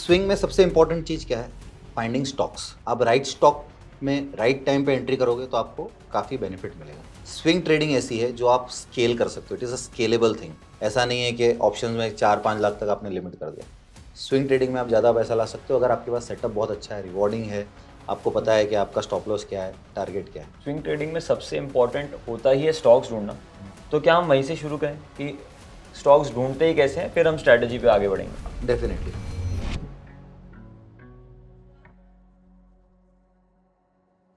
Swing में सबसे important चीज़ क्या है? Finding stocks. आप राइट स्टॉक में राइट टाइम पे एंट्री करोगे तो आपको काफ़ी बेनिफिट मिलेगा। स्विंग ट्रेडिंग ऐसी है जो आप स्केल कर सकते हो। It is a scalable thing. ऐसा नहीं है कि ऑप्शन में 4-5 लाख तक आपने लिमिट कर दिया। स्विंग ट्रेडिंग में आप ज़्यादा पैसा ला सकते हो अगर आपके पास सेटअप बहुत अच्छा है, रिवॉर्डिंग है, आपको पता है कि आपका स्टॉप लॉस क्या है, टारगेट क्या है। स्विंग ट्रेडिंग में सबसे इम्पॉर्टेंट होता ही है स्टॉक्स ढूंढना। तो क्या हम वहीं से शुरू करें कि स्टॉक्स ढूंढते ही कैसे हैं, फिर हम स्ट्रैटेजी पे आगे बढ़ेंगे? डेफिनेटली।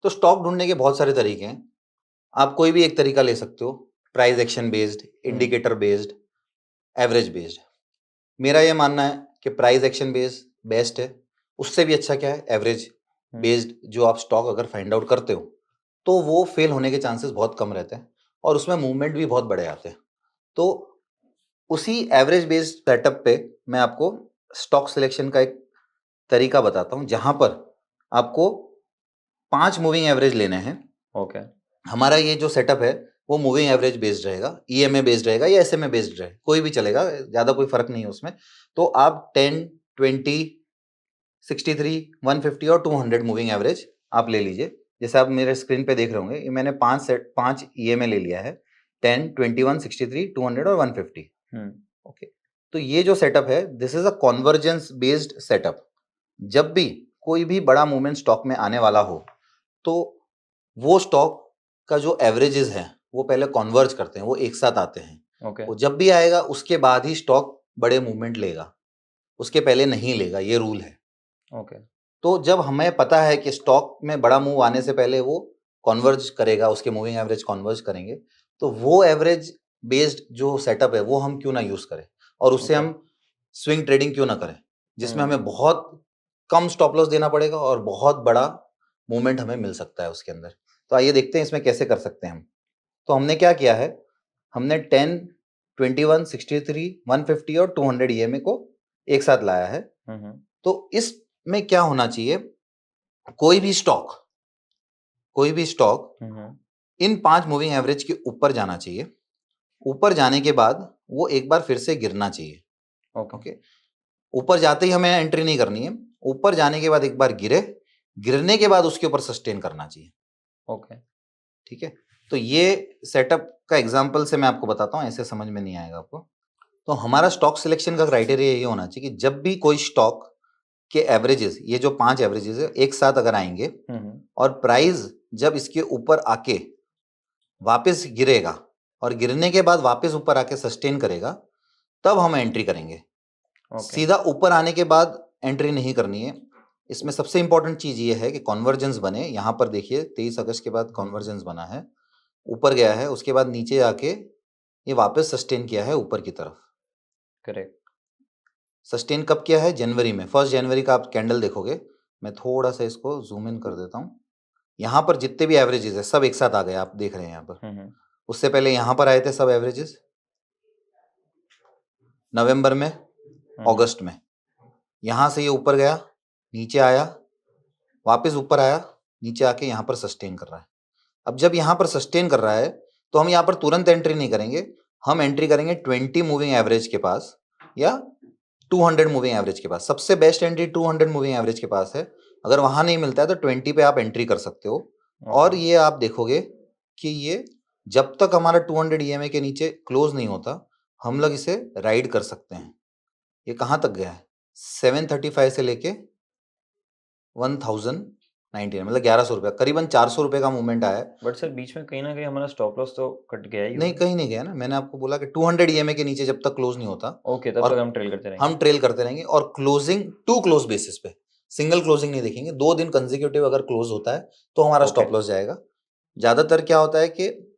तो स्टॉक ढूंढने के बहुत सारे तरीके हैं। आप कोई भी एक तरीका ले सकते हो। Price action based, indicator based, average based. मेरा ये मानना है कि प्राइस एक्शन बेस्ड बेस्ट है। उससे भी अच्छा क्या है, एवरेज बेस्ड। जो आप स्टॉक अगर फाइंड आउट करते हो तो वो फेल होने के चांसेस बहुत कम रहते हैं और उसमें मूवमेंट भी बहुत बड़े आते हैं। तो उसी एवरेज बेस्ड सेटअप पे मैं आपको स्टॉक सिलेक्शन का एक तरीका बताता हूँ जहां पर आपको 5 मूविंग एवरेज लेने हैं। ओके। हमारा ये जो सेटअप है वो मूविंग एवरेज बेस्ड रहेगा, ईएमए बेस्ड रहेगा या एसएमए बेस्ड रहेगा, कोई भी चलेगा, ज़्यादा कोई फर्क नहीं है उसमें। तो आप 10, 20, 63, 150 और 200 मूविंग एवरेज आप ले लीजिए। जैसे आप मेरे स्क्रीन पे देख रहे होंगे, ये मैंने 5 ईएमए ले लिया है, 10, 21, 63, 200 और 150। ओके। तो ये जो सेटअप है, this is a convergence based setup. जब भी कोई भी बड़ा मूवमेंट स्टॉक में आने वाला हो तो वो स्टॉक का जो एवरेजेस है वो पहले कॉन्वर्ज करते हैं, वो एक साथ आते हैं। ओके। वो जब भी आएगा उसके बाद ही स्टॉक बड़े मूवमेंट लेगा, उसके पहले नहीं लेगा, ये रूल है। ओके। तो जब हमें पता है कि स्टॉक में बड़ा मूव आने से पहले वो कॉन्वर्ज करेगा, उसके मूविंग एवरेज कॉन्वर्ज करेंगे, तो वो एवरेज बेस्ड जो सेटअप है वो हम क्यों ना यूज करें और उससे ओके। हम स्विंग ट्रेडिंग क्यों ना करें, जिसमें हम्म। हमें बहुत कम स्टॉप लॉस देना पड़ेगा और बहुत बड़ा मूवमेंट हमें मिल सकता है उसके अंदर। तो आइए देखते हैं इसमें कैसे कर सकते हैं हम। तो हमने क्या किया है, हमने 10, 21, 63, 150 और 200 ईएमए को एक साथ लाया है। तो इसमें क्या होना चाहिए, कोई भी स्टॉक इन 5 मूविंग एवरेज के ऊपर जाना चाहिए। ऊपर जाने के बाद वो एक बार फिर से गिरना चाहिए। ओके। ऊपर जाते ही हमें एंट्री नहीं करनी है, ऊपर जाने के बाद एक बार गिरने के बाद उसके ऊपर सस्टेन करना चाहिए। ओके। ठीक है। तो ये सेटअप का एग्जांपल से मैं आपको बताता हूँ, ऐसे समझ में नहीं आएगा आपको। तो हमारा स्टॉक सिलेक्शन का क्राइटेरिया ये होना चाहिए कि जब भी कोई स्टॉक के एवरेजेस, ये जो 5 एवरेजेस है, एक साथ अगर आएंगे और प्राइस जब इसके ऊपर आके वापस गिरेगा और गिरने के बाद वापस ऊपर आके सस्टेन करेगा, तब हम एंट्री करेंगे। सीधा ऊपर आने के बाद एंट्री नहीं करनी है। इसमें सबसे इंपॉर्टेंट चीज ये है कि कॉन्वर्जेंस बने। यहां पर देखिए 23 अगस्त के बाद कॉन्वर्जेंस बना है, ऊपर गया है, उसके बाद नीचे आके ये वापस सस्टेन किया है ऊपर की तरफ। करेक्ट। सस्टेन कब किया है? जनवरी में। 1 जनवरी का आप कैंडल देखोगे। मैं थोड़ा सा इसको जूम इन कर देता हूँ। यहाँ पर जितने भी एवरेजेस है सब एक साथ आ गए, आप देख रहे हैं यहाँ पर। उससे पहले यहाँ पर आए थे सब एवरेजेस नवंबर में, अगस्त में। यहाँ से ये ऊपर गया, नीचे आया, वापस ऊपर आया, नीचे आके यहाँ पर सस्टेन कर रहा है। अब जब यहाँ पर सस्टेन कर रहा है तो हम यहाँ पर तुरंत एंट्री नहीं करेंगे, हम एंट्री करेंगे 20 मूविंग एवरेज के पास या 200 मूविंग एवरेज के पास। सबसे बेस्ट एंट्री 200 मूविंग एवरेज के पास है। अगर वहां नहीं मिलता है तो 20 पे आप एंट्री कर सकते हो। और ये आप देखोगे कि ये जब तक हमारा 200 ईएमए के नीचे क्लोज नहीं होता, हम लोग इसे राइड कर सकते हैं। ये कहाँ तक गया है? 735 से लेके 1090, मतलब 1100 रुपये, करीबन 400 रुपये का मूवमेंट आया है। बट सर बीच में कहीं ना कहीं हमारा स्टॉप लॉस तो कट गया ही नहीं, होगा। कहीं नहीं गया ना। मैंने आपको बोला कि 200 ईएमए के नीचे जब तक क्लोज नहीं होता, ओके, तब और तक हम ट्रेल करते रहेंगे। हम ट्रेल करते रहेंगे और क्लोजिंग टू क्लोज बेसिस पे, सिंगल क्लोजिंग नहीं देखेंगे। 2 दिन कंसेक्यूटिव अगर क्लोज होता है तो हमारा स्टॉप लॉस जाएगा। ज्यादातर क्या होता है कि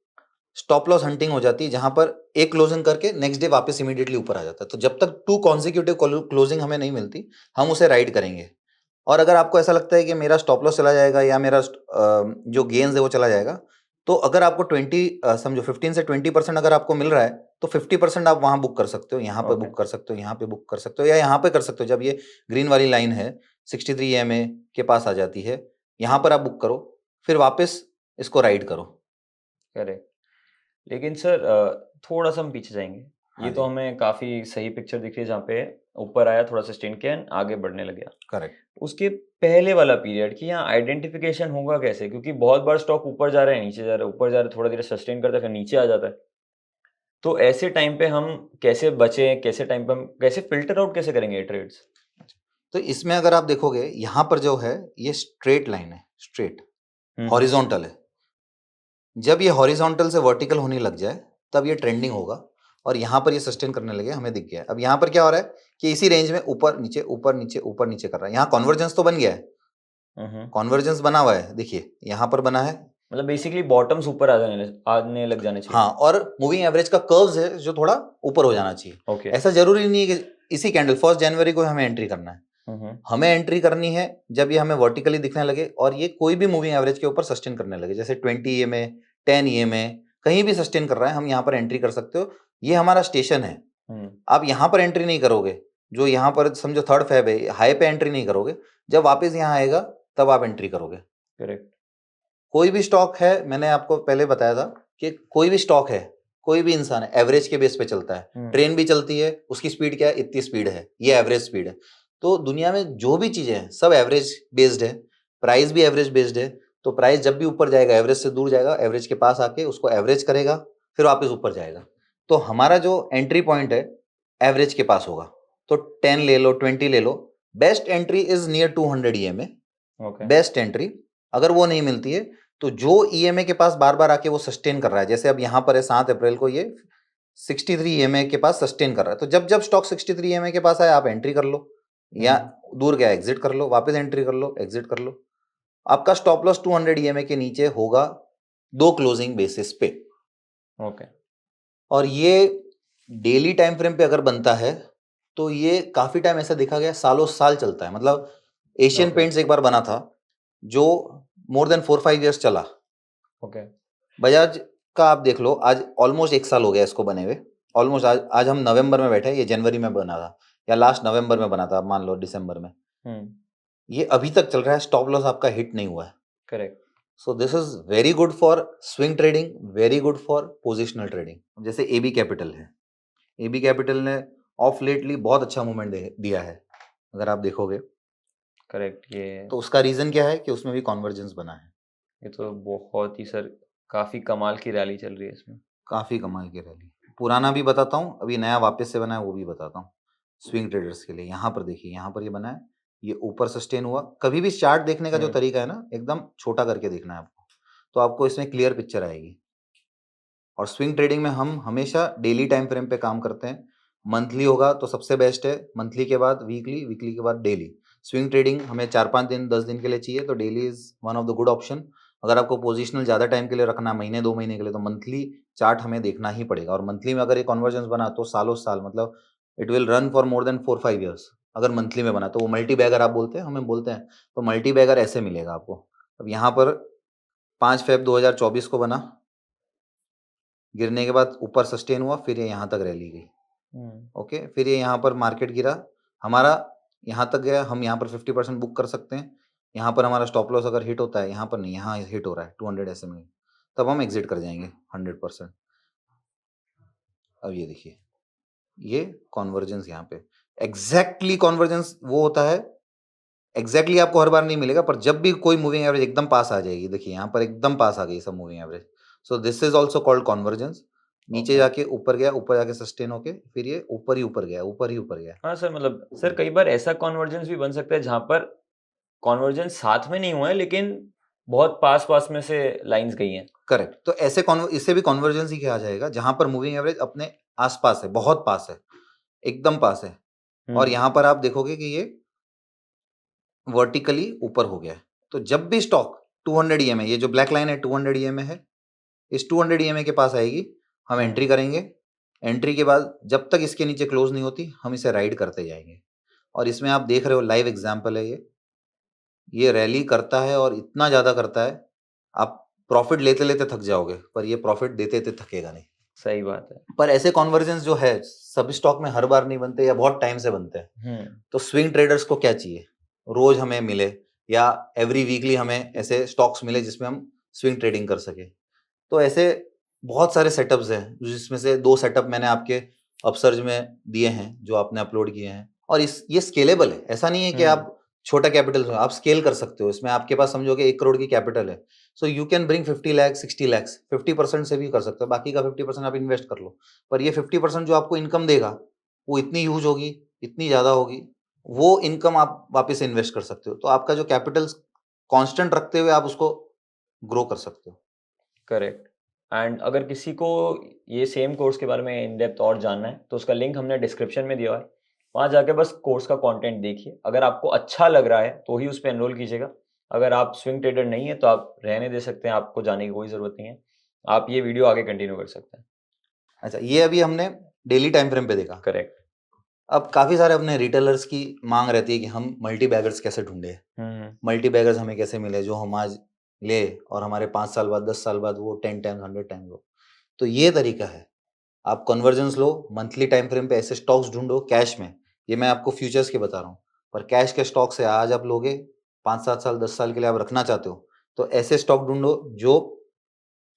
स्टॉप लॉस हंटिंग हो जाती है जहां पर एक क्लोजिंग करके नेक्स्ट डे वापस इमीडिएटली ऊपर आ जाता है। तो जब तक 2 कॉन्सिक्यूटिव क्लोजिंग हमें नहीं मिलती, हम उसे राइड करेंगे। और अगर आपको ऐसा लगता है कि मेरा स्टॉप लॉस चला जाएगा या मेरा जो गेन्स है वो चला जाएगा, तो अगर आपको समझो 15 से 20% अगर आपको मिल रहा है तो 50% आप वहां बुक कर सकते हो, यहाँ पे बुक कर सकते हो, यहाँ पे बुक कर सकते हो, या यहाँ पे कर सकते हो। जब ये ग्रीन वाली लाइन है 63 EMA के पास आ जाती है, यहाँ पर आप बुक करो, फिर वापस इसको राइड करो। करेक्ट। लेकिन सर थोड़ा सा हम पीछे जाएंगे। हाँ ये तो जी। हमें काफ़ी सही पिक्चर दिख रही है जहाँ पे ऊपर आया, थोड़ा सस्टेन किया and आगे बढ़ने लग गया। करेक्ट। उसके पहले वाला पीरियड कि यहाँ आइडेंटिफिकेशन होगा कैसे? क्योंकि बहुत बार स्टॉक ऊपर जा रहा है, नीचे जा रहा है, ऊपर जा रहा है, थोड़ा देर सस्टेन करता है, फिर नीचे आ जाता है। तो ऐसे टाइम पे हम कैसे बचें? कैसे टाइम पे हम कैसे फ़िल्टर आउट कैसे करेंगे ये ट्रेड्स? तो इसमें अगर आप देखोगे यहाँ पर जो है ये स्ट्रेट लाइन है, स्ट्रेट हॉरिजॉन्टल है। जब ये हॉरिजॉन्टल से वर्टिकल होने लग जाए तब ये ट्रेंडिंग होगा और यहाँ पर ये सस्टेन करने लगे, हमें दिख गया है। अब यहाँ पर क्या हो रहा है कि इसी रेंज में ऊपर नीचे ऊपर नीचे ऊपर नीचे कर रहा है। यहाँ कॉन्वर्जेंस तो बन गया है, कॉन्वर्जेंस बना हुआ है, देखिए यहाँ पर बना है। मतलब बेसिकली बॉटम्स ऊपर आने लग जाने चाहिए। हाँ, और मूविंग एवरेज का कर्व्स है जो थोड़ा ऊपर हो जाना चाहिए। ओके। ऐसा जरूरी नहीं है कि इसी कैंडल 1 जनवरी को हमें एंट्री करना है। हमें एंट्री करनी है जब ये हमें वर्टिकली दिखने लगे और ये कोई भी मूविंग एवरेज के ऊपर सस्टेन करने लगे, जैसे 20 EMA 10 EMA कहीं भी सस्टेन कर रहा है, हम यहाँ पर एंट्री कर सकते हो। ये हमारा स्टेशन है। आप यहाँ पर एंट्री नहीं करोगे, जो यहाँ पर समझो 3rd Feb है, हाई पे एंट्री नहीं करोगे। जब वापस यहाँ आएगा तब आप एंट्री करोगे। करेक्ट। कोई भी स्टॉक है, मैंने आपको पहले बताया था कि कोई भी स्टॉक है, कोई भी इंसान है, एवरेज के बेस पे चलता है। ट्रेन भी चलती है, उसकी स्पीड क्या है, इतनी स्पीड है, ये एवरेज स्पीड है। तो दुनिया में जो भी चीजें हैं सब एवरेज बेस्ड है, प्राइस भी एवरेज बेस्ड है। तो प्राइस जब भी ऊपर जाएगा एवरेज से दूर जाएगा, एवरेज के पास आके उसको एवरेज करेगा, फिर वापस ऊपर जाएगा। तो हमारा जो एंट्री पॉइंट है एवरेज के पास होगा। तो 10 ले लो, 20 ले लो, best entry is near 200 EMA। Best entry अगर वो नहीं मिलती है तो जो EMA के पास बार बार आके वो सस्टेन कर रहा है, जैसे अब यहाँ पर है 7 अप्रैल को ये 63 EMA के पास सस्टेन कर रहा है, तो जब जब स्टॉक 63 EMA के पास आए आप एंट्री कर लो, या दूर गया एग्जिट कर लो, वापस एंट्री कर लो, एग्जिट कर लो। आपका स्टॉप लॉस 200 EMA के नीचे होगा 2 क्लोजिंग बेसिस पे। ओके। और ये डेली टाइम फ्रेम पे अगर बनता है तो ये काफी टाइम ऐसा देखा गया, सालों साल चलता है। मतलब एशियन पेंट्स एक बार बना था जो मोर देन 4-5 ईयर्स चला। ओके। बजाज का आप देख लो, आज ऑलमोस्ट 1 साल हो गया इसको बने हुए, ऑलमोस्ट। आज हम नवंबर में बैठे हैं, ये जनवरी में बना था या लास्ट नवंबर में बना था, मान लो दिसंबर में। ये अभी तक चल रहा है, स्टॉप लॉस आपका हिट नहीं हुआ है। Correct. So this is very good for swing trading, very good for positional trading. जैसे AB कैपिटल है, AB कैपिटल ने ऑफ लेटली बहुत अच्छा मूवमेंट दिया है अगर आप देखोगे। करेक्ट। ये तो उसका रीजन क्या है कि उसमें भी कॉन्वर्जेंस बना है। ये तो बहुत ही सर काफी कमाल की रैली चल रही है इसमें। काफी कमाल की रैली। पुराना भी बताता हूँ, अभी नया वापस से बना है वो भी बताता हूँ स्विंग ट्रेडर्स के लिए। यहाँ पर देखिए, यहाँ पर ये बना है, ये ऊपर सस्टेन हुआ। कभी भी चार्ट देखने का जो तरीका है ना, एकदम छोटा करके देखना है आपको, तो आपको इसमें क्लियर पिक्चर आएगी। और स्विंग ट्रेडिंग में हम हमेशा डेली टाइम फ्रेम पे काम करते हैं। मंथली होगा तो सबसे बेस्ट है, मंथली के बाद वीकली, वीकली के बाद डेली। स्विंग ट्रेडिंग हमें 4-5 दिन 10 दिन के लिए चाहिए, तो daily is one of the good option. अगर आपको पोजिशनल ज़्यादा टाइम के लिए रखना है, महीने 2 महीने के लिए, तो मंथली चार्ट हमें देखना ही पड़ेगा। और मंथली में अगर ये कॉन्वर्जेंस बना तो सालों साल, मतलब it will run for more than 4-5 years. अगर मंथली में बना तो वो मल्टी बैगर आप बोलते हैं, हमें बोलते हैं, तो मल्टी बैगर ऐसे मिलेगा आपको। अब यहाँ पर 5 Feb 2024 को बना, गिरने के बाद ऊपर सस्टेन हुआ, फिर ये यहाँ तक रैली गई। ओके, फिर ये यहाँ पर मार्केट गिरा, हमारा यहाँ तक गया, हम यहाँ पर 50% बुक कर सकते हैं। यहाँ पर हमारा स्टॉप लॉस अगर हिट होता है, यहाँ पर नहीं, यहाँ हिट हो रहा है 200 SMA, तब हम एग्जिट कर जाएंगे 100%। अब ये देखिए, ये कॉन्वर्जेंस यहाँ पे एग्जैक्टली कॉन्वर्जेंस वो होता है, एग्जैक्टली आपको हर बार नहीं मिलेगा, पर जब भी कोई मूविंग एवरेज एकदम पास आ जाएगी, देखिए यहाँ पर एकदम पास आ गई सब moving average. So this is also called convergence. नीचे जाके ऊपर गया, ऊपर जाके सस्टेन होके फिर ये ऊपर ही ऊपर गया, ऊपर ही ऊपर गया। हाँ सर, मतलब सर कई बार ऐसा कॉन्वर्जेंस भी बन सकता है जहाँ पर कॉन्वर्जेंस साथ में नहीं हुआ है लेकिन बहुत पास पास में से लाइंस गई हैं। करेक्ट। तो ऐसे इससे भी कॉन्वर्जेंस ही कहा जाएगा जहां पर मूविंग एवरेज अपने आसपास है, बहुत पास है, एकदम पास है। और यहाँ पर आप देखोगे कि ये वर्टिकली ऊपर हो गया है। तो जब भी स्टॉक 200 EMA, ये जो ब्लैक लाइन है 200 EMA है, इस 200 EMA के पास आएगी, हम एंट्री करेंगे। एंट्री के बाद जब तक इसके नीचे क्लोज नहीं होती, हम इसे राइड करते जाएंगे। और इसमें आप देख रहे हो, लाइव एग्जाम्पल है ये रैली करता है और इतना ज्यादा करता है, आप प्रॉफिट लेते लेते थक जाओगे, पर ये प्रॉफिट देते देते थकेगा नहीं। सही बात है। पर ऐसे कॉन्वर्जेंस जो है सभी स्टॉक में हर बार नहीं बनते या बहुत टाइम से बनते हैं। तो स्विंग ट्रेडर्स को क्या चाहिए, रोज हमें मिले या एवरी वीकली हमें ऐसे स्टॉक्स मिले जिसमें हम स्विंग ट्रेडिंग कर सके। तो ऐसे बहुत सारे सेटअप्स हैं, जिसमें से 2 सेटअप मैंने आपके अपसर्ज में दिए हैं जो आपने अपलोड किए हैं, और ये स्केलेबल है, ऐसा नहीं है कि आप छोटा कैपिटल, आप स्केल कर सकते हो इसमें। आपके पास समझो कि 1 करोड़ की कैपिटल है, so you can bring 50 lakh 60 lakhs, 50% से भी कर सकते हो, बाकी का 50% आप इन्वेस्ट कर लो। पर ये 50% जो आपको इनकम देगा वो इतनी यूज होगी, इतनी ज्यादा होगी, वो इनकम आप वापस इन्वेस्ट कर सकते हो। तो आपका जो कैपिटल कांस्टेंट रखते हुए आप उसको ग्रो कर सकते हो। करेक्ट। एंड अगर किसी को ये सेम कोर्स के बारे में इन डेप्थ और जानना है तो उसका लिंक हमने डिस्क्रिप्शन में दिया है, वहाँ जाके बस कोर्स का कंटेंट देखिए। अगर आपको अच्छा लग रहा है तो ही उस पे एनरोल कीजिएगा। अगर आप स्विंग ट्रेडर नहीं है तो आप रहने दे सकते हैं, आपको जाने की कोई ज़रूरत नहीं है। आप ये वीडियो आगे कंटिन्यू कर सकते हैं। अच्छा, ये अभी हमने डेली टाइम फ्रेम पे देखा। करेक्ट। अब काफी सारे अपने रिटेलर्स की मांग रहती है कि हम मल्टी बैगर्स कैसे ढूंढे, मल्टी बैगर्स हमें कैसे मिले जो हम आज ले और हमारे 5 साल बाद 10 साल बाद वो 10 टाइम्स 100 टाइम्स लो। तो ये तरीका है, आप कन्वर्जेंस लो, मंथली टाइम फ्रेम पे ऐसे स्टॉक्स ढूंढो कैश में। ये मैं आपको फ्यूचर्स के बता रहा हूँ, पर कैश के स्टॉक से आज आप लोगे, 5-7 साल 10 साल के लिए आप रखना चाहते हो, तो ऐसे स्टॉक ढूंढो जो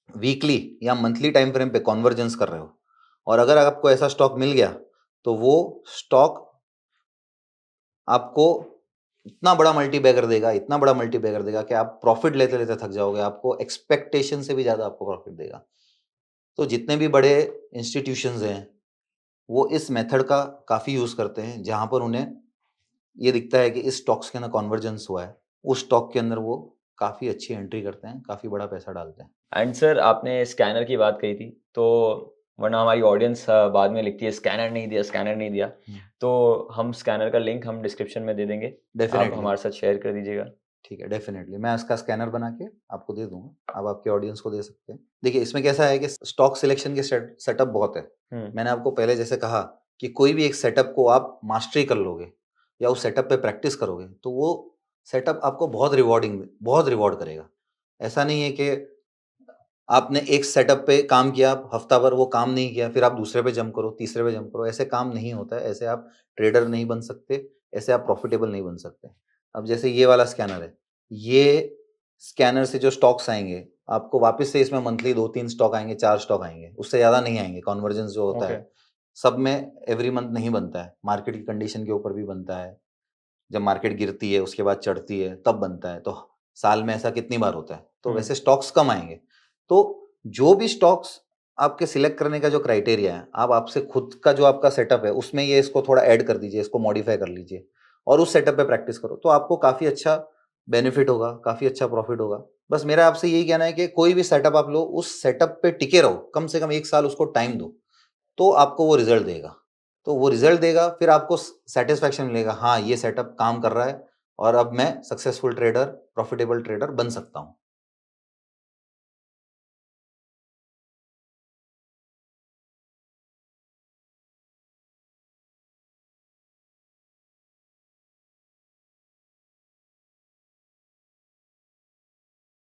वीकली या मंथली टाइम फ्रेम पे कन्वर्जेंस कर रहे हो। और अगर आपको ऐसा स्टॉक मिल गया तो वो स्टॉक आपको इतना बड़ा मल्टी बैगर देगा, इतना बड़ा मल्टी बैगर देगा कि आप प्रॉफिट लेते लेते थक जाओगे, आपको एक्सपेक्टेशन से भी ज्यादा आपको प्रॉफिट देगा। तो जितने भी बड़े इंस्टीट्यूशंस हैं वो इस मेथड का काफी यूज करते हैं, जहां पर उन्हें ये दिखता है कि इस स्टॉक्स के अंदर कन्वर्जेंस हुआ है, उस स्टॉक के अंदर वो काफी अच्छी एंट्री करते हैं, काफी बड़ा पैसा डालते हैं। एंड सर आपने स्कैनर की बात कही थी, तो वरना हमारी ऑडियंस बाद में लिखती है स्कैनर नहीं दिया, स्कैनर नहीं दिया। तो हम स्कैनर का लिंक हम डिस्क्रिप्शन में दे देंगे, आप डेफिनेटली, हमारे साथ शेयर कर दीजिएगा। ठीक है, डेफिनेटली मैं उसका स्कैनर बना के आपको दे दूंगा, आप आपके ऑडियंस को दे सकते हैं। देखिए इसमें कैसा है कि स्टॉक सिलेक्शन के सेटअप बहुत है। मैंने आपको पहले जैसे कहा कि कोई भी एक सेटअप को आप मास्टरी कर लोगे या उस सेटअप पे प्रैक्टिस करोगे तो वो सेटअप आपको बहुत रिवॉर्ड करेगा। ऐसा नहीं है कि आपने एक सेटअप पे काम किया, हफ्ता भर वो काम नहीं किया, फिर आप दूसरे पे जंप करो, तीसरे पे जंप करो, ऐसे काम नहीं होता है। ऐसे आप ट्रेडर नहीं बन सकते, ऐसे आप प्रॉफिटेबल नहीं बन सकते। अब जैसे ये वाला स्कैनर है, ये स्कैनर से जो स्टॉक्स आएंगे आपको वापस से इसमें मंथली 2-3 स्टॉक आएंगे, 4 स्टॉक आएंगे, उससे ज्यादा नहीं आएंगे। कॉन्वर्जेंस जो होता ओके। है सब में एवरी मंथ नहीं बनता है, मार्केट की कंडीशन के ऊपर भी बनता है। जब मार्केट गिरती है उसके बाद चढ़ती है तब बनता है, तो साल में ऐसा कितनी बार होता है, तो वैसे स्टॉक्स कम आएंगे। तो जो भी स्टॉक्स आपके सिलेक्ट करने का जो क्राइटेरिया है, आप आपसे खुद का जो आपका सेटअप है उसमें ये इसको थोड़ा ऐड कर दीजिए, इसको मॉडिफाई कर लीजिए और उस सेटअप पे प्रैक्टिस करो, तो आपको काफी अच्छा बेनिफिट होगा, काफी अच्छा प्रॉफिट होगा। बस मेरा आपसे यही कहना है कि कोई भी सेटअप आप लो, उस सेटअप पे टिके रहो, कम से कम 1 साल उसको टाइम दो, तो आपको वो रिजल्ट देगा। तो वो रिजल्ट देगा, फिर आपको सेटिस्फैक्शन मिलेगा, हाँ ये सेटअप काम कर रहा है और अब मैं सक्सेसफुल ट्रेडर, प्रॉफिटेबल ट्रेडर बन सकता हूँ।